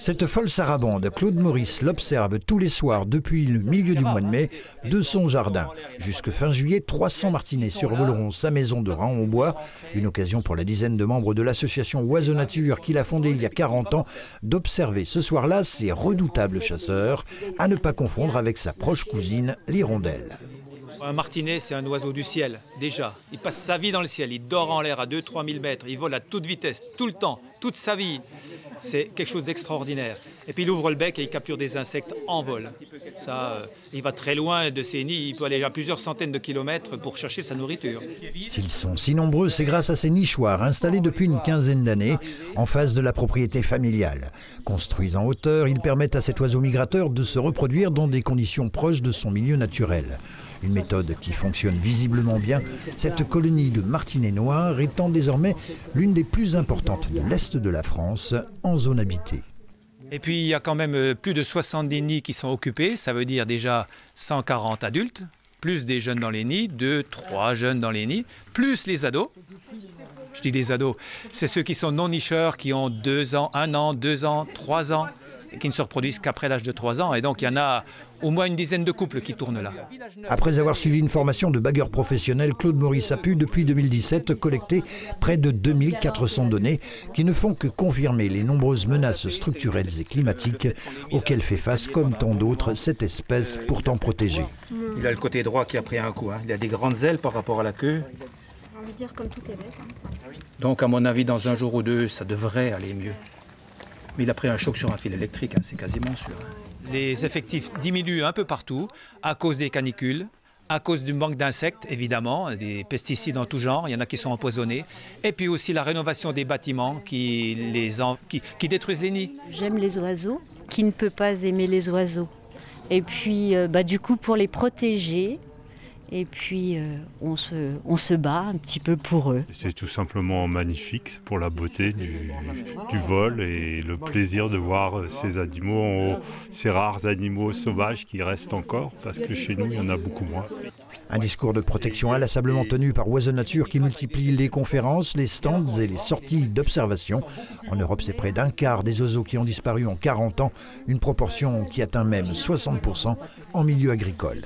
Cette folle sarabande, Claude Maurice l'observe tous les soirs depuis le milieu du mois de mai de son jardin. Jusque fin juillet, 300 martinets survoleront sa maison de Raon-au-Bois. Une occasion pour la dizaine de membres de l'association Oiseaux Nature qu'il a fondée il y a 40 ans d'observer ce soir-là ces redoutables chasseurs, à ne pas confondre avec sa proche cousine, l'hirondelle. Un martinet, c'est un oiseau du ciel, déjà. Il passe sa vie dans le ciel, il dort en l'air à 2-3 000 mètres, il vole à toute vitesse, tout le temps, toute sa vie. C'est quelque chose d'extraordinaire. Et puis il ouvre le bec et il capture des insectes en vol. Ça, il va très loin de ses nids, il peut aller à plusieurs centaines de kilomètres pour chercher sa nourriture. S'ils sont si nombreux, c'est grâce à ces nichoirs installés depuis une quinzaine d'années en face de la propriété familiale. Construits en hauteur, ils permettent à cet oiseau migrateur de se reproduire dans des conditions proches de son milieu naturel. Une méthode qui fonctionne visiblement bien, cette colonie de martinets noirs étant désormais l'une des plus importantes de l'Est de la France en zone habitée. Et puis il y a quand même plus de 70 nids qui sont occupés, ça veut dire déjà 140 adultes, plus des jeunes dans les nids, 2-3 jeunes dans les nids, plus les ados. Je dis les ados, c'est ceux qui sont non nicheurs, qui ont 2 ans, 1 an, 2 ans, 3 ans, et qui ne se reproduisent qu'après l'âge de 3 ans. Et donc il y en a au moins une dizaine de couples qui tournent là. Après avoir suivi une formation de bagueur professionnel, Claude Maurice a pu, depuis 2017, collecter près de 2400 données qui ne font que confirmer les nombreuses menaces structurelles et climatiques auxquelles fait face, comme tant d'autres, cette espèce pourtant protégée. Il a le côté droit qui a pris un coup, hein. Il a des grandes ailes par rapport à la queue. On veut dire comme toutes les bêtes. Donc à mon avis, dans un jour ou deux, ça devrait aller mieux. Mais il a pris un choc sur un fil électrique, hein. C'est quasiment sûr. Les effectifs diminuent un peu partout à cause des canicules, à cause du manque d'insectes, évidemment, des pesticides en tout genre, il y en a qui sont empoisonnés, et puis aussi la rénovation des bâtiments qui détruisent les nids. J'aime les oiseaux, qui ne peut pas aimer les oiseaux. Et puis, du coup, pour les protéger, et puis on se bat un petit peu pour eux. C'est tout simplement magnifique pour la beauté du vol et le plaisir de voir ces animaux, ces rares animaux sauvages qui restent encore, parce que chez nous, il y en a beaucoup moins. Un discours de protection inlassablement tenu par Oiseaux Nature qui multiplie les conférences, les stands et les sorties d'observation. En Europe, c'est près d'un quart des oiseaux qui ont disparu en 40 ans, une proportion qui atteint même 60% en milieu agricole.